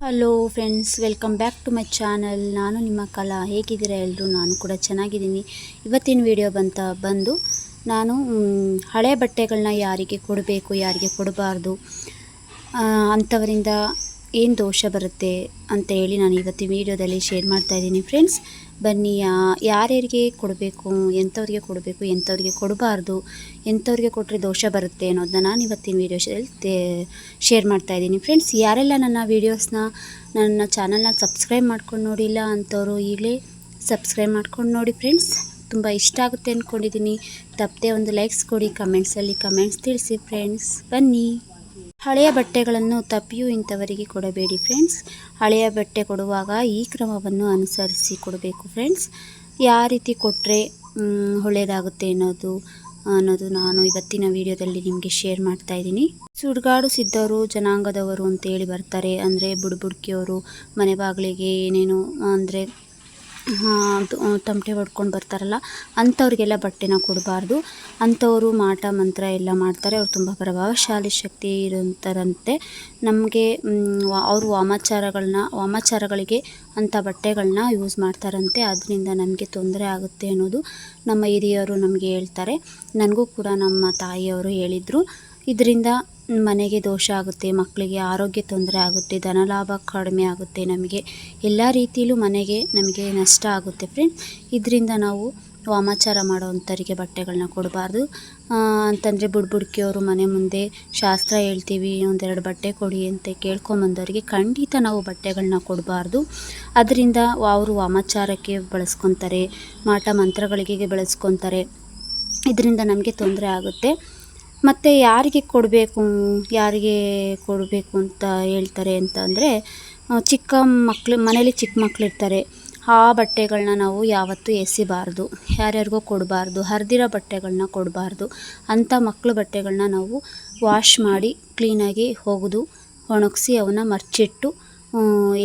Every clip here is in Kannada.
Hello friends, welcome back to my channel. ನಾನು ನಿಮ್ಮ ಕಲಾ. ಹೇಗಿದ್ದೀರಾ ಎಲ್ಲರೂ? ನಾನು ಕೂಡ ಚೆನ್ನಾಗಿದ್ದೀನಿ. ಇವತ್ತಿನ ವಿಡಿಯೋ ಬಂದು ನಾನು ಹಳೆ ಬಟ್ಟೆಗಳನ್ನ ಯಾರಿಗೆ ಕೊಡಬೇಕು, ಯಾರಿಗೆ ಕೊಡಬಾರ್ದು, ಅಂಥವರಿಂದ ಏನು ದೋಷ ಬರುತ್ತೆ ಅಂತ ಹೇಳಿ ನಾನು ಇವತ್ತಿನ ವಿಡಿಯೋದಲ್ಲಿ ಶೇರ್ ಮಾಡ್ತಾಯಿದ್ದೀನಿ. ಫ್ರೆಂಡ್ಸ್, ಬನ್ನಿ, ಯಾರ್ಯಾರಿಗೆ ಕೊಡಬೇಕು, ಎಂಥವ್ರಿಗೆ ಕೊಡಬೇಕು, ಎಂಥವ್ರಿಗೆ ಕೊಡಬಾರ್ದು, ಎಂಥವ್ರಿಗೆ ಕೊಟ್ಟರೆ ದೋಷ ಬರುತ್ತೆ ಅನ್ನೋದನ್ನ ನಾನು ಇವತ್ತಿನ ವೀಡಿಯೋದಲ್ಲಿ ಶೇರ್ ಮಾಡ್ತಾಯಿದ್ದೀನಿ. ಫ್ರೆಂಡ್ಸ್, ಯಾರೆಲ್ಲ ನನ್ನ ಚಾನಲ್ನ ಸಬ್ಸ್ಕ್ರೈಬ್ ಮಾಡ್ಕೊಂಡು ನೋಡಿಲ್ಲ ಅಂಥವ್ರು ಈಗಲೇ ಸಬ್ಸ್ಕ್ರೈಬ್ ಮಾಡ್ಕೊಂಡು ನೋಡಿ. ಫ್ರೆಂಡ್ಸ್, ತುಂಬ ಇಷ್ಟ ಆಗುತ್ತೆ ಅಂದ್ಕೊಂಡಿದ್ದೀನಿ. ತಪ್ಪದೆ ಒಂದು ಲೈಕ್ಸ್ ಕೊಡಿ, ಕಮೆಂಟ್ಸಲ್ಲಿ ಕಮೆಂಟ್ಸ್ ತಿಳಿಸಿ. ಫ್ರೆಂಡ್ಸ್, ಬನ್ನಿ. ಹಳೆಯ ಬಟ್ಟೆಗಳನ್ನು ತಪ್ಪಿಯೂ ಇಂಥವರಿಗೆ ಕೊಡಬೇಡಿ. ಫ್ರೆಂಡ್ಸ್, ಹಳೆಯ ಬಟ್ಟೆ ಕೊಡುವಾಗ ಈ ಕ್ರಮವನ್ನು ಅನುಸರಿಸಿ ಕೊಡಬೇಕು. ಫ್ರೆಂಡ್ಸ್, ಯಾವ ರೀತಿ ಕೊಟ್ಟರೆ ಒಳ್ಳೆಯದಾಗುತ್ತೆ ಅನ್ನೋದು ನಾನು ಇವತ್ತಿನ ವಿಡಿಯೋದಲ್ಲಿ ನಿಮಗೆ ಶೇರ್ ಮಾಡ್ತಾ ಇದ್ದೀನಿ. ಸುಡುಗಾಡು ಸಿದ್ಧವರು ಜನಾಂಗದವರು ಅಂತೇಳಿ ಬರ್ತಾರೆ. ಅಂದರೆ ಬುಡ್ಕಿಯವರು ಮನೆ ಬಾಗಿಲಿಗೆ ಏನೇನು ಅಂದರೆ ತಮಟೆ ಹೊಡ್ಕೊಂಡು ಬರ್ತಾರಲ್ಲ, ಅಂಥವ್ರಿಗೆಲ್ಲ ಬಟ್ಟೆನ ಕೊಡಬಾರ್ದು. ಅಂಥವರು ಮಾಟ ಮಂತ್ರ ಎಲ್ಲ ಮಾಡ್ತಾರೆ. ಅವ್ರು ತುಂಬ ಪ್ರಭಾವಶಾಲಿ ಶಕ್ತಿ ಇರೋಂಥರಂತೆ. ನಮಗೆ ಅವರು ವಾಮಾಚಾರಗಳಿಗೆ ಅಂಥ ಬಟ್ಟೆಗಳನ್ನ ಯೂಸ್ ಮಾಡ್ತಾರಂತೆ. ಅದರಿಂದ ನಮಗೆ ತೊಂದರೆ ಆಗುತ್ತೆ ಅನ್ನೋದು ನಮ್ಮ ಹಿರಿಯರು ನಮಗೆ ಹೇಳ್ತಾರೆ. ನನಗೂ ಕೂಡ ನಮ್ಮ ತಾಯಿಯವರು ಹೇಳಿದರು. ಇದರಿಂದ ಮನೆಗೆ ದೋಷ ಆಗುತ್ತೆ, ಮಕ್ಕಳಿಗೆ ಆರೋಗ್ಯ ತೊಂದರೆ ಆಗುತ್ತೆ, ಧನಲಾಭ ಕಡಿಮೆ ಆಗುತ್ತೆ, ನಮಗೆ ಎಲ್ಲ ರೀತಿಯಲ್ಲೂ ನಮಗೆ ನಷ್ಟ ಆಗುತ್ತೆ. ಫ್ರೆಂಡ್ಸ್, ಇದರಿಂದ ನಾವು ವಾಮಾಚಾರ ಮಾಡೋವಂಥವರಿಗೆ ಬಟ್ಟೆಗಳನ್ನ ಕೊಡಬಾರ್ದು. ಅಂತಂದರೆ ಬುಡ್ಕಿಯವರು ಮನೆ ಮುಂದೆ ಶಾಸ್ತ್ರ ಹೇಳ್ತೀವಿ, ಒಂದೆರಡು ಬಟ್ಟೆ ಕೊಡಿ ಅಂತ ಕೇಳ್ಕೊಂಬಂದವರಿಗೆ ಖಂಡಿತ ನಾವು ಬಟ್ಟೆಗಳನ್ನ ಕೊಡಬಾರ್ದು. ಅದರಿಂದ ಅವರು ವಾಮಾಚಾರಕ್ಕೆ ಬಳಸ್ಕೊತಾರೆ, ಮಾಟ ಮಂತ್ರಗಳಿಗೆ ಬಳಸ್ಕೊತಾರೆ. ಇದರಿಂದ ನಮಗೆ ತೊಂದರೆ ಆಗುತ್ತೆ. ಮತ್ತು ಯಾರಿಗೆ ಕೊಡಬೇಕು ಅಂತ ಹೇಳ್ತಾರೆ ಅಂತಂದರೆ, ಮನೇಲಿ ಚಿಕ್ಕ ಮಕ್ಕಳಿರ್ತಾರೆ. ಆ ಬಟ್ಟೆಗಳನ್ನ ನಾವು ಯಾವತ್ತೂ ಎಸಿಬಾರ್ದು, ಯಾರ್ಯಾರಿಗೋ ಕೊಡಬಾರ್ದು. ಹರಿದಿರೋ ಬಟ್ಟೆಗಳನ್ನ ಕೊಡಬಾರ್ದು. ಅಂಥ ಮಕ್ಕಳ ಬಟ್ಟೆಗಳನ್ನ ನಾವು ವಾಶ್ ಮಾಡಿ ಕ್ಲೀನಾಗಿ ಒಗೆದು ಒಣಗಿಸಿ ಅವನ್ನ ಮರ್ಚಿಟ್ಟು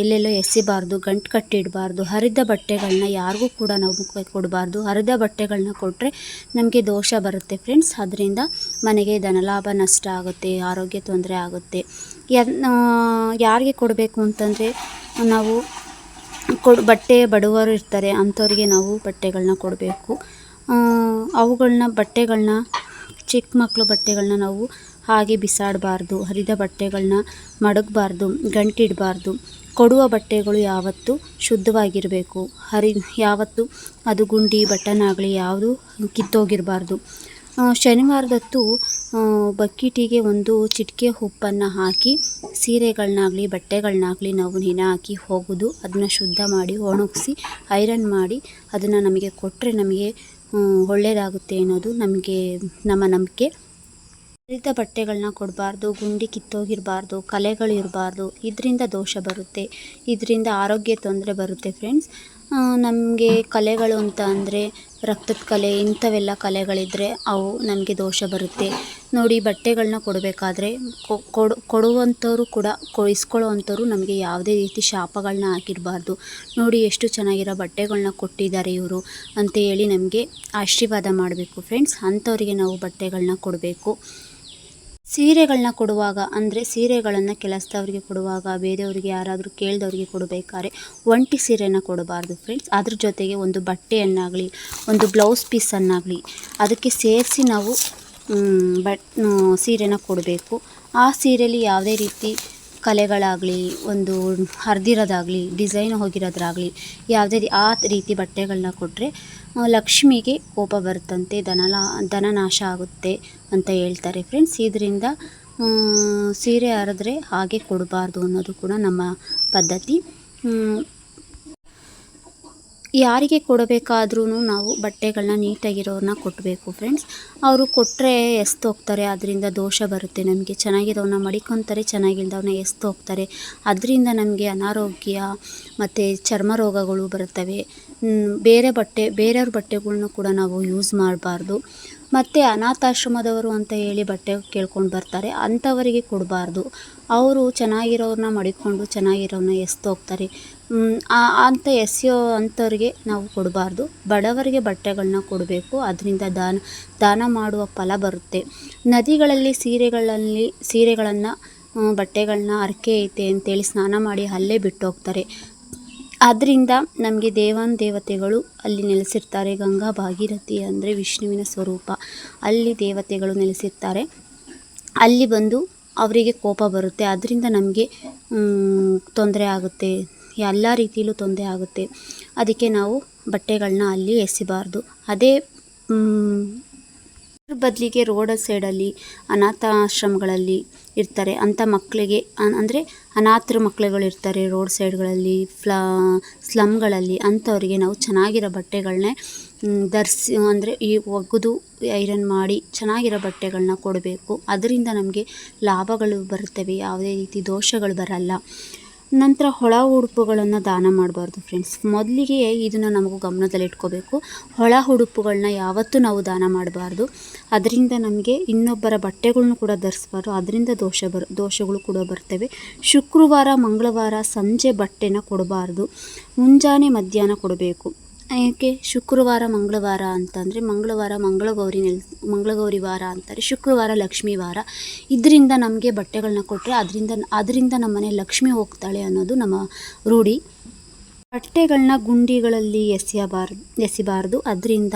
ಎಲ್ಲೆಲ್ಲೋ ಎಸಿಬಾರ್ದು, ಗಂಟು ಕಟ್ಟಿಡಬಾರ್ದು. ಹರಿದ ಬಟ್ಟೆಗಳನ್ನ ಯಾರಿಗೂ ಕೂಡ ನಾವು ಕೊಡಬಾರ್ದು. ಹರಿದ ಬಟ್ಟೆಗಳನ್ನ ಕೊಟ್ಟರೆ ನಮಗೆ ದೋಷ ಬರುತ್ತೆ. ಫ್ರೆಂಡ್ಸ್, ಅದರಿಂದ ಮನೆಗೆ ಧನಲಾಭ ನಷ್ಟ ಆಗುತ್ತೆ, ಆರೋಗ್ಯ ತೊಂದರೆ ಆಗುತ್ತೆ. ಯಾರಿಗೆ ಕೊಡಬೇಕು ಅಂತಂದರೆ, ನಾವು ಬಟ್ಟೆ ಬಡವರು ಇರ್ತಾರೆ, ಅಂಥವ್ರಿಗೆ ನಾವು ಬಟ್ಟೆಗಳನ್ನ ಕೊಡಬೇಕು. ಬಟ್ಟೆಗಳನ್ನ ಚಿಕ್ಕ ಮಕ್ಕಳು ಬಟ್ಟೆಗಳನ್ನ ನಾವು ಹಾಗೆ ಬಿಸಾಡಬಾರ್ದು. ಹರಿದ ಬಟ್ಟೆಗಳನ್ನ ಮಡಗಬಾರ್ದು, ಗಂಟಿಡಬಾರ್ದು. ಕೊಡುವ ಬಟ್ಟೆಗಳು ಯಾವತ್ತೂ ಶುದ್ಧವಾಗಿರಬೇಕು. ಯಾವತ್ತೂ ಅದು ಗುಂಡಿ ಬಟನ್ ಆಗಲಿ ಯಾವುದು ಕಿತ್ತೋಗಿರಬಾರ್ದು. ಶನಿವಾರದತ್ತು ಬಕೆಟಿಗೆ ಒಂದು ಚಿಟಿಕೆ ಉಪ್ಪನ್ನು ಹಾಕಿ ಸೀರೆಗಳನ್ನಾಗಲಿ ಬಟ್ಟೆಗಳನ್ನಾಗಲಿ ನಾವು ನೆನೆ ಹಾಕಿ ಒಗೆದು ಅದನ್ನ ಶುದ್ಧ ಮಾಡಿ ಒಣಗಿಸಿ ಐರನ್ ಮಾಡಿ ಅದನ್ನು ನಮಗೆ ಕೊಟ್ಟರೆ ನಮಗೆ ಒಳ್ಳೆಯದಾಗುತ್ತೆ ಅನ್ನೋದು ನಮ್ಮ ನಂಬಿಕೆ. ಹರಿದ ಬಟ್ಟೆಗಳನ್ನ ಕೊಡಬಾರ್ದು, ಗುಂಡಿ ಕಿತ್ತೋಗಿರಬಾರ್ದು, ಕಲೆಗಳು ಇರಬಾರ್ದು. ಇದರಿಂದ ದೋಷ ಬರುತ್ತೆ, ಇದರಿಂದ ಆರೋಗ್ಯ ತೊಂದರೆ ಬರುತ್ತೆ. ಫ್ರೆಂಡ್ಸ್, ನಮಗೆ ಕಲೆಗಳು ಅಂತ ಅಂದರೆ ರಕ್ತದ ಕಲೆ, ಇಂಥವೆಲ್ಲ ಕಲೆಗಳಿದ್ದರೆ ಅವು ನಮಗೆ ದೋಷ ಬರುತ್ತೆ. ನೋಡಿ, ಬಟ್ಟೆಗಳನ್ನ ಕೊಡಬೇಕಾದ್ರೆ ಕೊಡುವಂಥವ್ರು ಕೂಡ ಇಸ್ಕೊಳ್ಳೋವಂಥವ್ರು ನಮಗೆ ಯಾವುದೇ ರೀತಿ ಶಾಪಗಳನ್ನ ಹಾಕಿರಬಾರ್ದು. ನೋಡಿ, ಎಷ್ಟು ಚೆನ್ನಾಗಿರೋ ಬಟ್ಟೆಗಳನ್ನ ಕೊಟ್ಟಿದ್ದಾರೆ ಇವರು ಅಂತ ಹೇಳಿ ನಮಗೆ ಆಶೀರ್ವಾದ ಮಾಡಬೇಕು. ಫ್ರೆಂಡ್ಸ್, ಅಂಥವರಿಗೆ ನಾವು ಬಟ್ಟೆಗಳನ್ನ ಕೊಡಬೇಕು. ಸೀರೆಗಳನ್ನ ಕೊಡುವಾಗ ಅಂದರೆ ಸೀರೆಗಳನ್ನು ಕೆಲಸದವ್ರಿಗೆ ಕೊಡುವಾಗ, ಬೇರೆಯವರಿಗೆ ಯಾರಾದರೂ ಕೇಳಿದವ್ರಿಗೆ ಕೊಡಬೇಕಾದ್ರೆ ಒಂಟಿ ಸೀರೆನ ಕೊಡಬಾರ್ದು. ಫ್ರೆಂಡ್ಸ್, ಅದ್ರ ಜೊತೆಗೆ ಒಂದು ಬಟ್ಟೆಯನ್ನಾಗಲಿ ಒಂದು ಬ್ಲೌಸ್ ಪೀಸನ್ನಾಗಲಿ ಅದಕ್ಕೆ ಸೇರಿಸಿ ನಾವು ಸೀರೆನ ಕೊಡಬೇಕು. ಆ ಸೀರೆಯಲ್ಲಿ ಯಾವುದೇ ರೀತಿ ಕಲೆಗಳಾಗಲಿ, ಒಂದು ಹರಿದಿರೋದಾಗಲಿ, ಡಿಸೈನ್ ಹೋಗಿರೋದಾಗಲಿ ಯಾವುದೇ ಆ ರೀತಿ ಬಟ್ಟೆಗಳನ್ನ ಕೊಟ್ಟರೆ ಲಕ್ಷ್ಮಿಗೆ ಕೋಪ ಬರುತ್ತಂತೆ, ಧನ ನಾಶ ಆಗುತ್ತೆ ಅಂತ ಹೇಳ್ತಾರೆ. ಫ್ರೆಂಡ್ಸ್, ಇದರಿಂದ ಸೀರೆ ಹರಿದ್ರೆ ಹಾಗೆ ಕೊಡಬಾರ್ದು ಅನ್ನೋದು ಕೂಡ ನಮ್ಮ ಪದ್ಧತಿ. ಯಾರಿಗೆ ಕೊಡಬೇಕಾದ್ರೂ ನಾವು ಬಟ್ಟೆಗಳನ್ನ ನೀಟಾಗಿರೋರನ್ನ ಕೊಡಬೇಕು. ಫ್ರೆಂಡ್ಸ್, ಅವರು ಕೊಟ್ಟರೆ ಎಸ್ತೋಗ್ತಾರೆ, ಅದರಿಂದ ದೋಷ ಬರುತ್ತೆ. ನಮಗೆ ಚೆನ್ನಾಗಿರೋವನ್ನ ಮಡಿಕೊತಾರೆ, ಚೆನ್ನಾಗಿಲ್ದವ್ರನ್ನ ಎಸ್ತೋಗ್ತಾರೆ. ಅದರಿಂದ ನಮಗೆ ಅನಾರೋಗ್ಯ ಮತ್ತು ಚರ್ಮ ರೋಗಗಳು ಬರುತ್ತವೆ. ಬೇರೆಯವ್ರ ಬಟ್ಟೆಗಳ್ನು ಕೂಡ ನಾವು ಯೂಸ್ ಮಾಡಬಾರ್ದು. ಮತ್ತು ಅನಾಥಾಶ್ರಮದವರು ಅಂತ ಹೇಳಿ ಬಟ್ಟೆ ಕೇಳ್ಕೊಂಡು ಬರ್ತಾರೆ, ಅಂಥವರಿಗೆ ಕೊಡಬಾರ್ದು. ಅವರು ಚೆನ್ನಾಗಿರೋರನ್ನ ಮಡಿಕೊಂಡು ಚೆನ್ನಾಗಿರೋರನ್ನ ಎಸ್ತೋಗ್ತಾರೆ. ಅಂತ ಎಸೆಯೋ ಅಂಥವ್ರಿಗೆ ನಾವು ಕೊಡಬಾರ್ದು. ಬಡವರಿಗೆ ಬಟ್ಟೆಗಳನ್ನ ಕೊಡಬೇಕು. ಅದರಿಂದ ದಾನ ಮಾಡುವ ಫಲ ಬರುತ್ತೆ. ನದಿಗಳಲ್ಲಿ ಸೀರೆಗಳನ್ನು ಬಟ್ಟೆಗಳನ್ನ ಹರಕೆ ಐತೆ ಅಂತೇಳಿ ಸ್ನಾನ ಮಾಡಿ ಅಲ್ಲೇ ಬಿಟ್ಟು ಹೋಗ್ತಾರೆ. ಆದ್ದರಿಂದ ನಮಗೆ ದೇವತೆಗಳು ಅಲ್ಲಿ ನೆಲೆಸಿರ್ತಾರೆ. ಗಂಗಾ ಭಾಗೀರಥಿ ಅಂದರೆ ವಿಷ್ಣುವಿನ ಸ್ವರೂಪ. ಅಲ್ಲಿ ದೇವತೆಗಳು ನೆಲೆಸಿರ್ತಾರೆ. ಅಲ್ಲಿ ಬಂದು ಅವರಿಗೆ ಕೋಪ ಬರುತ್ತೆ. ಅದರಿಂದ ನಮಗೆ ತೊಂದರೆ ಆಗುತ್ತೆ, ಎಲ್ಲ ರೀತಿಯಲ್ಲೂ ತೊಂದರೆ ಆಗುತ್ತೆ. ಅದಕ್ಕೆ ನಾವು ಬಟ್ಟೆಗಳನ್ನ ಅಲ್ಲಿ ಎಸಿಬಾರ್ದು. ಅದೇ ಬದಲಿಗೆ ರೋಡ್ ಸೈಡಲ್ಲಿ ಅನಾಥಾಶ್ರಮಗಳಲ್ಲಿ ಇರ್ತಾರೆ ಅಂಥ ಮಕ್ಕಳಿಗೆ, ಅಂದರೆ ಅನಾಥರ ಮಕ್ಕಳುಗಳಿರ್ತಾರೆ ರೋಡ್ ಸೈಡ್ಗಳಲ್ಲಿ, ಸ್ಲಮ್ಗಳಲ್ಲಿ. ಅಂಥವರಿಗೆ ನಾವು ಚೆನ್ನಾಗಿರೋ ಬಟ್ಟೆಗಳನ್ನೇ ಧರಿಸಿ, ಅಂದರೆ ಈ ಒಗೆದು ಐರನ್ ಮಾಡಿ ಚೆನ್ನಾಗಿರೋ ಬಟ್ಟೆಗಳನ್ನ ಕೊಡಬೇಕು. ಅದರಿಂದ ನಮಗೆ ಲಾಭಗಳು ಬರುತ್ತವೆ, ಯಾವುದೇ ರೀತಿ ದೋಷಗಳು ಬರಲ್ಲ. ನಂತರ ಒಳ ಉಡುಪುಗಳನ್ನು ದಾನ ಮಾಡಬಾರ್ದು ಫ್ರೆಂಡ್ಸ್. ಮೊದಲಿಗೆ ಇದನ್ನು ನಮಗೂ ಗಮನದಲ್ಲಿಟ್ಕೋಬೇಕು. ಒಳ ಉಡುಪುಗಳನ್ನ ಯಾವತ್ತೂ ನಾವು ದಾನ ಮಾಡಬಾರ್ದು. ಅದರಿಂದ ನಮಗೆ ಇನ್ನೊಬ್ಬರ ಬಟ್ಟೆಗಳ್ನು ಕೂಡ ಧರಿಸ್ಬಾರ್ದು. ಅದರಿಂದ ದೋಷಗಳು ಕೂಡ ಬರ್ತವೆ. ಶುಕ್ರವಾರ ಮಂಗಳವಾರ ಸಂಜೆ ಬಟ್ಟೆನ ಕೊಡಬಾರ್ದು, ಮುಂಜಾನೆ ಮಧ್ಯಾಹ್ನ ಕೊಡಬೇಕು. ಏಕೆ ಶುಕ್ರವಾರ ಮಂಗಳವಾರ ಅಂತಂದರೆ ಮಂಗಳವಾರ ಮಂಗಳಗೌರಿ ವಾರ ಅಂತಾರೆ, ಶುಕ್ರವಾರ ಲಕ್ಷ್ಮೀ ವಾರ. ಇದರಿಂದ ನಮಗೆ ಬಟ್ಟೆಗಳನ್ನ ಕೊಟ್ಟರೆ ಅದರಿಂದ ನಮ್ಮನೆ ಲಕ್ಷ್ಮಿ ಹೋಗ್ತಾಳೆ ಅನ್ನೋದು ನಮ್ಮ ರೂಢಿ. ಬಟ್ಟೆಗಳನ್ನ ಗುಂಡಿಗಳಲ್ಲಿ ಎಸಿಬಾರ್ದು. ಅದರಿಂದ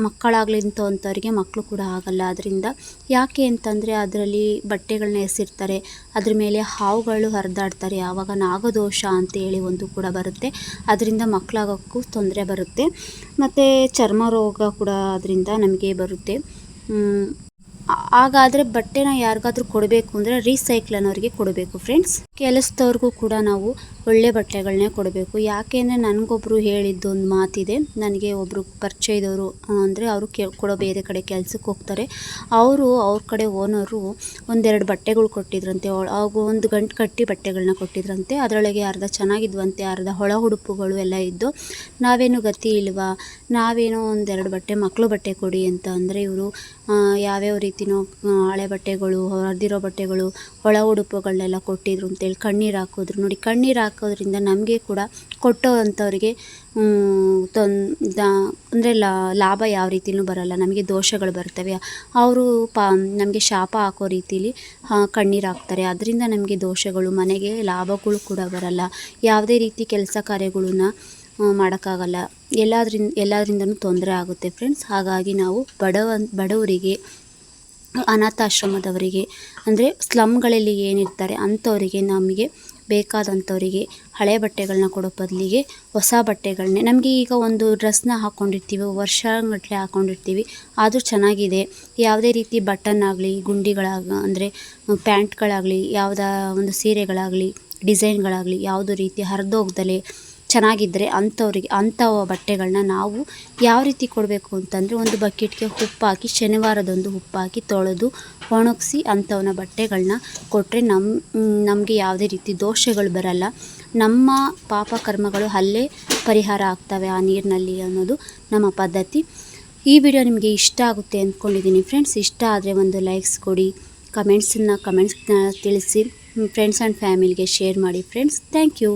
ಮಕ್ಕಳಾಗಲಿ ಅಂಥವರಿಗೆ ಮಕ್ಕಳು ಕೂಡ ಆಗಲ್ಲ. ಅದರಿಂದ ಯಾಕೆ ಅಂತಂದರೆ ಅದರಲ್ಲಿ ಬಟ್ಟೆಗಳನ್ನ ಎಸಿರ್ತಾರೆ, ಅದ್ರ ಮೇಲೆ ಹಾವುಗಳು ಹರಿದಾಡ್ತಾರೆ. ಆವಾಗ ನಾಗದೋಷ ಅಂತೇಳಿ ಒಂದು ಕೂಡ ಬರುತ್ತೆ. ಅದರಿಂದ ಮಕ್ಕಳಾಗೋಕ್ಕೂ ತೊಂದರೆ ಬರುತ್ತೆ. ಮತ್ತು ಚರ್ಮ ರೋಗ ಕೂಡ ಅದರಿಂದ ನಮಗೆ ಬರುತ್ತೆ. ಹಾಗಾದರೆ ಬಟ್ಟೆನ ಯಾರಿಗಾದ್ರೂ ಕೊಡಬೇಕು ಅಂದರೆ ರೀಸೈಕಲ್ ಅನ್ನೋರಿಗೆ ಕೊಡಬೇಕು ಫ್ರೆಂಡ್ಸ್. ಕೆಲಸದವ್ರಿಗೂ ಕೂಡ ನಾವು ಒಳ್ಳೆ ಬಟ್ಟೆಗಳನ್ನೇ ಕೊಡಬೇಕು. ಯಾಕೆಂದರೆ ನನಗೊಬ್ಬರು ಹೇಳಿದ್ದು ಒಂದು ಮಾತಿದೆ. ನನಗೆ ಒಬ್ಬರು ಪರಿಚಯದವರು, ಅಂದರೆ ಅವರು ಕೊಡೋ ಬೇರೆ ಕಡೆ ಕೆಲಸಕ್ಕೆ ಹೋಗ್ತಾರೆ. ಅವ್ರ ಕಡೆ ಓನರು ಒಂದೆರಡು ಬಟ್ಟೆಗಳು ಕೊಟ್ಟಿದ್ರಂತೆ. ಅವು ಒಂದು ಗಂಟು ಕಟ್ಟಿ ಬಟ್ಟೆಗಳನ್ನ ಕೊಟ್ಟಿದ್ರಂತೆ. ಅದರೊಳಗೆ ಅರ್ಧ ಚೆನ್ನಾಗಿದ್ವಂತೆ, ಅರ್ಧ ಒಳ ಉಡುಪುಗಳು ಎಲ್ಲ ಇದ್ದು. ನಾವೇನು ಗತಿ ಇಲ್ವಾ, ನಾವೇನೋ ಒಂದೆರಡು ಮಕ್ಕಳು ಬಟ್ಟೆ ಕೊಡಿ ಅಂತ ಅಂದರೆ ಇವರು ಯಾವ್ಯಾವ ರೀತಿಯೋ ಹಳೆ ಬಟ್ಟೆಗಳು, ಹರಿದಿರೋ ಬಟ್ಟೆಗಳು, ಒಳ ಉಡುಪುಗಳನ್ನೆಲ್ಲ ಕೊಟ್ಟಿದ್ರು ಅಂತೇಳಿ ಕಣ್ಣೀರು ಹಾಕಿದ್ರು. ನೋಡಿ, ಕಣ್ಣೀರು ಹಾಕೋದ್ರಿಂದ ನಮಗೆ ಕೂಡ ಕೊಟ್ಟೋ ಅಂಥವ್ರಿಗೆ ಅಂದರೆ ಲಾಭ ಯಾವ ರೀತಿಯೂ ಬರಲ್ಲ, ನಮಗೆ ದೋಷಗಳು ಬರ್ತವೆ. ಅವರು ನಮಗೆ ಶಾಪ ಹಾಕೋ ರೀತಿಲಿ ಕಣ್ಣೀರು ಹಾಕ್ತಾರೆ. ಅದರಿಂದ ನಮಗೆ ದೋಷಗಳು, ಮನೆಗೆ ಲಾಭಗಳು ಕೂಡ ಬರಲ್ಲ. ಯಾವುದೇ ರೀತಿ ಕೆಲಸ ಕಾರ್ಯಗಳನ್ನ ಮಾಡೋಕ್ಕಾಗಲ್ಲ. ಎಲ್ಲದರಿಂದನೂ ತೊಂದರೆ ಆಗುತ್ತೆ ಫ್ರೆಂಡ್ಸ್. ಹಾಗಾಗಿ ನಾವು ಬಡವರಿಗೆ, ಅನಾಥಾಶ್ರಮದವರಿಗೆ, ಅಂದರೆ ಸ್ಲಮ್ಗಳಲ್ಲಿ ಏನಿರ್ತಾರೆ ಅಂಥವರಿಗೆ, ನಮಗೆ ಬೇಕಾದಂಥವರಿಗೆ ಹಳೆ ಬಟ್ಟೆಗಳನ್ನ ಕೊಡೋ ಬದಲಿಗೆ ಹೊಸ ಬಟ್ಟೆಗಳನ್ನೇ, ನಮಗೆ ಈಗ ಒಂದು ಡ್ರೆಸ್ನ ಹಾಕ್ಕೊಂಡಿರ್ತೀವಿ, ವರ್ಷಗಟ್ಟಲೆ ಹಾಕ್ಕೊಂಡಿರ್ತೀವಿ, ಆದರೂ ಚೆನ್ನಾಗಿದೆ. ಯಾವುದೇ ರೀತಿ ಬಟನ್ ಆಗಲಿ, ಅಂದರೆ ಪ್ಯಾಂಟ್ಗಳಾಗಲಿ, ಯಾವುದೋ ಒಂದು ಸೀರೆಗಳಾಗಲಿ, ಡಿಸೈನ್ಗಳಾಗಲಿ ಯಾವುದೋ ರೀತಿ ಹರಿದೋಗ್ದಲೇ ಚೆನ್ನಾಗಿದ್ದರೆ ಅಂಥ ಬಟ್ಟೆಗಳನ್ನ ನಾವು ಯಾವ ರೀತಿ ಕೊಡಬೇಕು ಅಂತಂದರೆ, ಒಂದು ಬಕೆಟ್ಗೆ ಉಪ್ಪಾಕಿ, ಶನಿವಾರದಂದು ಉಪ್ಪಾಕಿ ತೊಳೆದು ಒಣಗಿಸಿ ಅಂಥವನ್ನ ಬಟ್ಟೆಗಳನ್ನ ಕೊಟ್ಟರೆ ನಮಗೆ ಯಾವುದೇ ರೀತಿ ದೋಷಗಳು ಬರಲ್ಲ. ನಮ್ಮ ಪಾಪ ಕರ್ಮಗಳು ಅಲ್ಲೇ ಪರಿಹಾರ ಆಗ್ತವೆ ಆ ನೀರಿನಲ್ಲಿ ಅನ್ನೋದು ನಮ್ಮ ಪದ್ಧತಿ. ಈ ವಿಡಿಯೋ ನಿಮಗೆ ಇಷ್ಟ ಆಗುತ್ತೆ ಅಂದ್ಕೊಂಡಿದ್ದೀನಿ ಫ್ರೆಂಡ್ಸ್. ಇಷ್ಟ ಆದರೆ ಒಂದು ಲೈಕ್ಸ್ ಕೊಡಿ, ಕಮೆಂಟ್ಸ್ನ ತಿಳಿಸಿ, ಫ್ರೆಂಡ್ಸ್ ಆ್ಯಂಡ್ ಫ್ಯಾಮಿಲಿಗೆ ಶೇರ್ ಮಾಡಿ ಫ್ರೆಂಡ್ಸ್. Thank you.